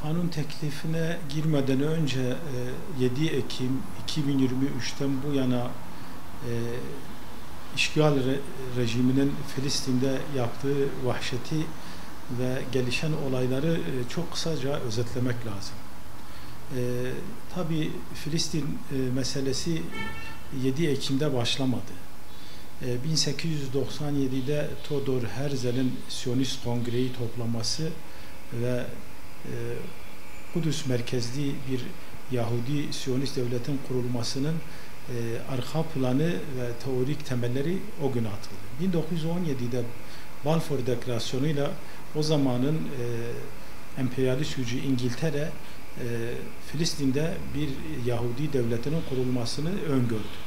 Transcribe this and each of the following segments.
Kanun teklifine girmeden önce 7 Ekim 2023'ten bu yana işgal rejiminin Filistin'de yaptığı vahşeti ve gelişen olayları çok kısaca özetlemek lazım. Tabii Filistin meselesi 7 Ekim'de başlamadı. 1897'de Theodor Herzl'in Siyonist Kongre'yi toplaması ve Kudüs merkezli bir Yahudi Siyonist devletin kurulmasının arka planı ve teorik temelleri o gün atıldı. 1917'de Balfour Deklarasyonu'yla o zamanın emperyalist gücü İngiltere Filistin'de bir Yahudi devletinin kurulmasını öngördü.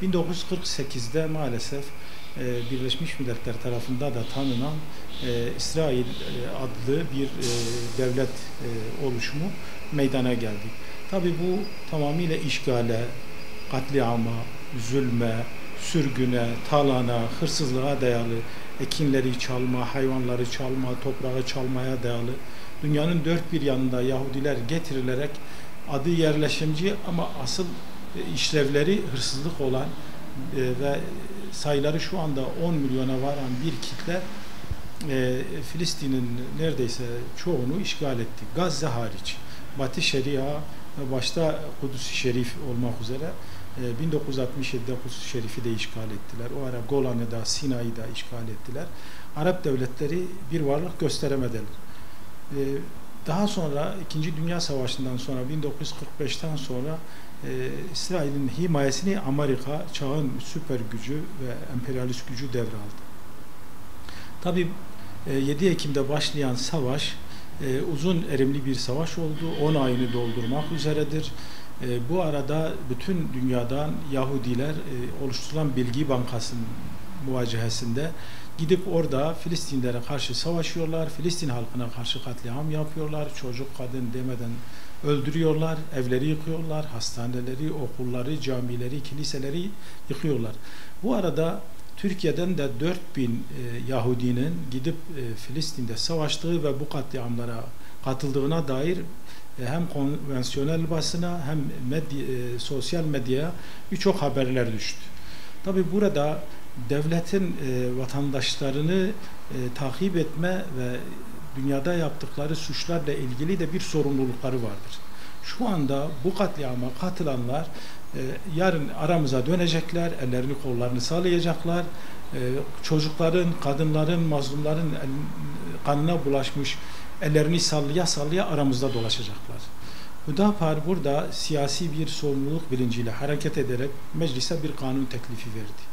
1948'de maalesef Birleşmiş Milletler tarafından da tanınan İsrail adlı bir devlet oluşumu meydana geldi. Tabii bu tamamıyla işgale, katliama, zulme, sürgüne, talana, hırsızlığa dayalı, ekinleri çalma, hayvanları çalma, toprağı çalmaya dayalı, dünyanın dört bir yanında Yahudiler getirilerek adı yerleşimci ama asıl işlevleri hırsızlık olan ve sayıları şu anda 10 milyona varan bir kitle Filistin'in neredeyse çoğunu işgal etti. Gazze hariç. Batı Şeria başta Kudüs-i Şerif olmak üzere 1967'de Kudüs-i Şerif'i de işgal ettiler. O ara Golan'ı da Sina'yı da işgal ettiler. Arap devletleri bir varlık gösteremediler. Daha sonra 2. Dünya Savaşı'ndan sonra 1945'ten sonra İsrail'in himayesini Amerika, çağın süper gücü ve emperyalist gücü devraldı. Tabii 7 Ekim'de başlayan savaş uzun erimli bir savaş oldu. 10 ayını doldurmak üzeredir. Bu arada bütün dünyadan Yahudiler oluşturulan Bilgi Bankası'nın muvacehesinde gidip orada Filistinlere karşı savaşıyorlar. Filistin halkına karşı katliam yapıyorlar. Çocuk, kadın demeden öldürüyorlar. Evleri yıkıyorlar. Hastaneleri, okulları, camileri, kiliseleri yıkıyorlar. Bu arada Türkiye'den de 4000 Yahudinin gidip Filistin'de savaştığı ve bu katliamlara katıldığına dair hem konvansiyonel basına hem sosyal medyaya birçok haberler düştü. Tabi burada devletin vatandaşlarını takip etme ve dünyada yaptıkları suçlarla ilgili de bir sorumlulukları vardır. Şu anda bu katliama katılanlar yarın aramıza dönecekler, ellerini kollarını sağlayacaklar, çocukların, kadınların, mazlumların kanına bulaşmış ellerini sallaya sallaya aramızda dolaşacaklar. Hüdapar burada siyasi bir sorumluluk bilinciyle hareket ederek meclise bir kanun teklifi verdi.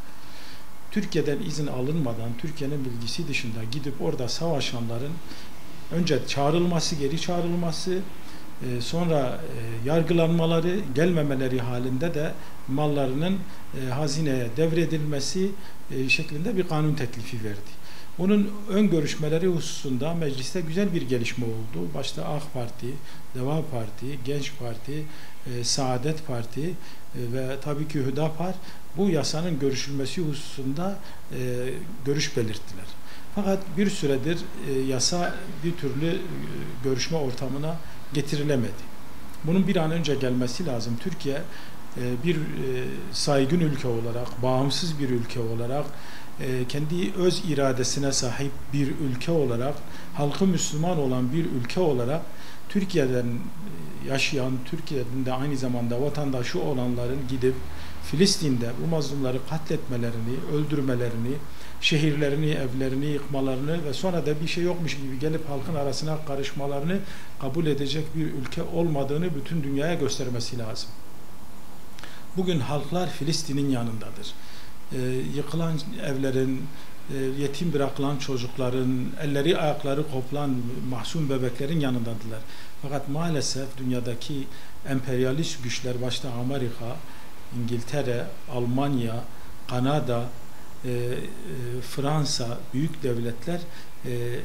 Türkiye'den izin alınmadan, Türkiye'nin bilgisi dışında gidip orada savaşanların önce çağrılması, geri çağrılması, sonra yargılanmaları, gelmemeleri halinde de mallarının hazineye devredilmesi şeklinde bir kanun teklifi verdi. Bunun ön görüşmeleri hususunda mecliste güzel bir gelişme oldu. Başta AK Parti, Deva Parti, Genç Parti, Saadet Parti ve tabii ki Hüdapar bu yasanın görüşülmesi hususunda görüş belirttiler. Fakat bir süredir yasa bir türlü görüşme ortamına getirilemedi. Bunun bir an önce gelmesi lazım. Türkiye bir saygın ülke olarak, bağımsız bir ülke olarak, kendi öz iradesine sahip bir ülke olarak, halkı Müslüman olan bir ülke olarak Türkiye'den yaşayan, Türkiye'nin de aynı zamanda vatandaşı olanların gidip Filistin'de bu mazlumları katletmelerini, öldürmelerini, şehirlerini, evlerini yıkmalarını ve sonra da bir şey yokmuş gibi gelip halkın arasına karışmalarını kabul edecek bir ülke olmadığını bütün dünyaya göstermesi lazım. Bugün halklar Filistin'in yanındadır. Yıkılan evlerin, yetim bırakılan çocukların, elleri ayakları kopulan mahzun bebeklerin yanındadılar. Fakat maalesef dünyadaki emperyalist güçler başta Amerika, İngiltere, Almanya, Kanada, Fransa, büyük devletler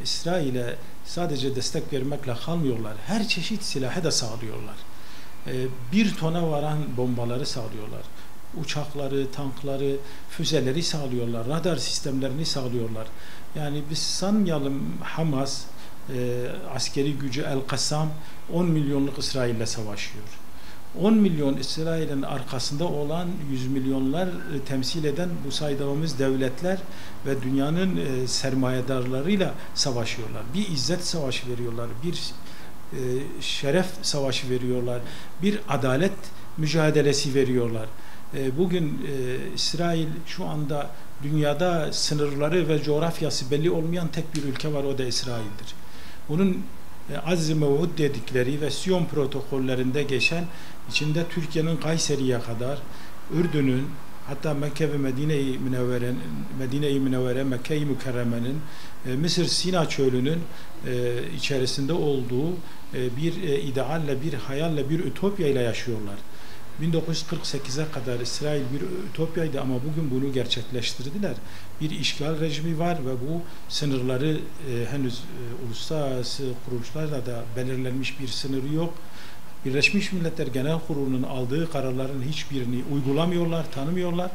İsrail'e sadece destek vermekle kalmıyorlar. Her çeşit silahı da sağlıyorlar. 1 tona varan bombaları sağlıyorlar. Uçakları, tankları, füzeleri sağlıyorlar. Radar sistemlerini sağlıyorlar. Yani biz sanmayalım Hamas askeri gücü El-Kassam 10 milyonluk İsrail'le savaşıyor. 10 milyon İsrail'in arkasında olan 100 milyonlar temsil eden bu saydığımız devletler ve dünyanın sermayedarlarıyla savaşıyorlar. Bir izzet savaşı veriyorlar, bir şeref savaşı veriyorlar, bir adalet mücadelesi veriyorlar. Bugün İsrail şu anda dünyada sınırları ve coğrafyası belli olmayan tek bir ülke var, o da İsrail'dir. Bunun Aziz-i Mevud dedikleri ve Siyon protokollerinde geçen, içinde Türkiye'nin Kayseri'ye kadar, Ürdün'ün, hatta Mekke ve Medine-i Münevvere, Mekke-i Mükerreme'nin, Mısır Sina Çölü'nün içerisinde olduğu bir idealle, bir hayalle, bir ütopya ile yaşıyorlar. 1948'e kadar İsrail bir ütopyaydı ama bugün bunu gerçekleştirdiler. Bir işgal rejimi var ve bu sınırları henüz uluslararası kuruluşlarla da belirlenmiş bir sınırı yok. Birleşmiş Milletler Genel Kurulu'nun aldığı kararların hiçbirini uygulamıyorlar, tanımıyorlar.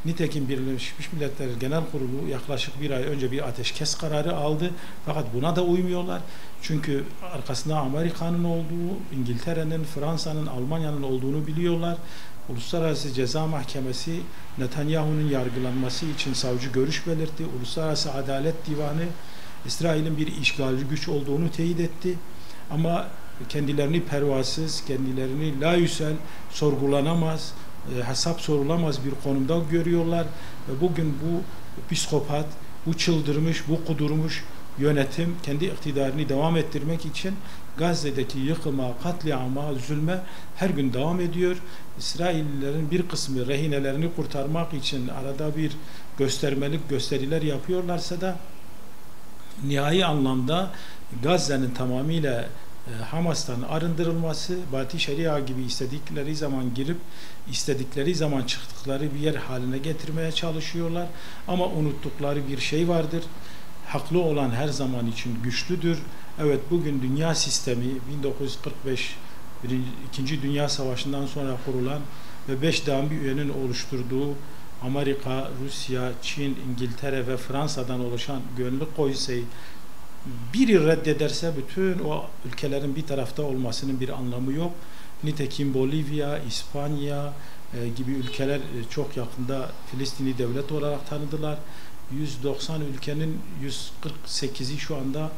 Nitekim Birleşmiş Milletler Genel Kurulu yaklaşık bir ay önce bir ateşkes kararı aldı. Fakat buna da uymuyorlar. Çünkü arkasında Amerika'nın olduğu, İngiltere'nin, Fransa'nın, Almanya'nın olduğunu biliyorlar. Uluslararası Ceza Mahkemesi Netanyahu'nun yargılanması için savcı görüş belirtti. Uluslararası Adalet Divanı İsrail'in bir işgalci güç olduğunu teyit etti. Ama kendilerini pervasız, kendilerini layüsel, sorgulanamaz, hesap sorulamaz bir konumda görüyorlar. Ve bugün bu psikopat, bu çıldırmış, bu kudurmuş yönetim kendi iktidarını devam ettirmek için Gazze'deki yıkıma, katliama, zulme her gün devam ediyor. İsraillilerin bir kısmı rehinelerini kurtarmak için arada bir göstermelik gösteriler yapıyorlarsa da nihai anlamda Gazze'nin tamamıyla Hamas'tan arındırılması, Batı Şeria gibi istedikleri zaman girip istedikleri zaman çıktıkları bir yer haline getirmeye çalışıyorlar. Ama unuttukları bir şey vardır. Haklı olan her zaman için güçlüdür. Evet, bugün dünya sistemi 1945 2. Dünya Savaşı'ndan sonra kurulan ve 5 dağın üyenin oluşturduğu Amerika, Rusya, Çin, İngiltere ve Fransa'dan oluşan Gönüllü Konseyi biri reddederse bütün o ülkelerin bir tarafta olmasının bir anlamı yok. Nitekim Bolivya, İspanya gibi ülkeler çok yakında Filistin'i devlet olarak tanıdılar. 190 ülkenin 148'i şu anda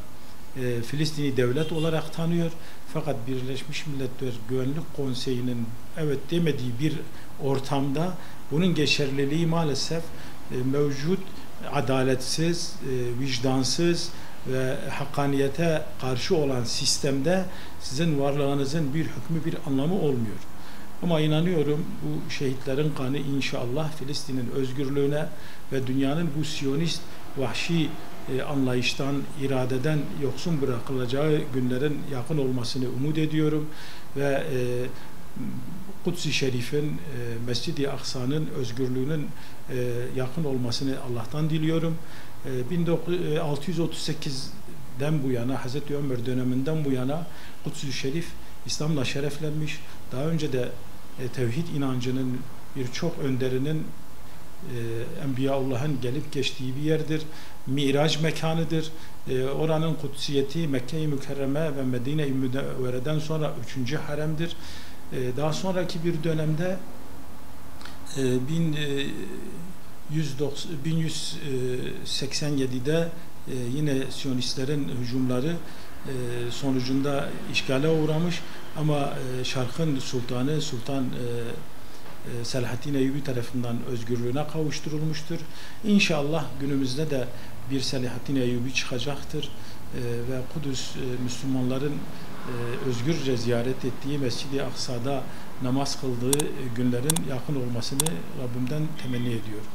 Filistin'i devlet olarak tanıyor. Fakat Birleşmiş Milletler Güvenlik Konseyi'nin evet demediği bir ortamda bunun geçerliliği maalesef mevcut adaletsiz, vicdansız ve hakkaniyete karşı olan sistemde sizin varlığınızın bir hükmü, bir anlamı olmuyor. Ama inanıyorum bu şehitlerin kanı inşallah Filistin'in özgürlüğüne ve dünyanın bu Siyonist vahşi anlayıştan, iradeden yoksun bırakılacağı günlerin yakın olmasını umut ediyorum ve Kuds-i Şerif'in, Mescid-i Aksa'nın özgürlüğünün yakın olmasını Allah'tan diliyorum. 1638'den bu yana, Hazreti Ömer döneminden bu yana Kuds-i Şerif İslam'la şereflenmiş. Daha önce de tevhid inancının birçok önderinin Enbiyaullah'ın gelip geçtiği bir yerdir. Miraç mekanıdır. Oranın kutsiyeti Mekke-i Mükerreme ve Medine-i Münevvere'den sonra 3. haremdir. Daha sonraki bir dönemde 1187'de yine Siyonistlerin hücumları sonucunda işgale uğramış ama Şark'ın sultanı Sultan Selahaddin Eyyubi tarafından özgürlüğüne kavuşturulmuştur. İnşallah günümüzde de bir Selahaddin Eyyubi çıkacaktır ve Kudüs Müslümanların özgürce ziyaret ettiği Mescid-i Aksa'da namaz kıldığı günlerin yakın olmasını Rabbimden temenni ediyorum.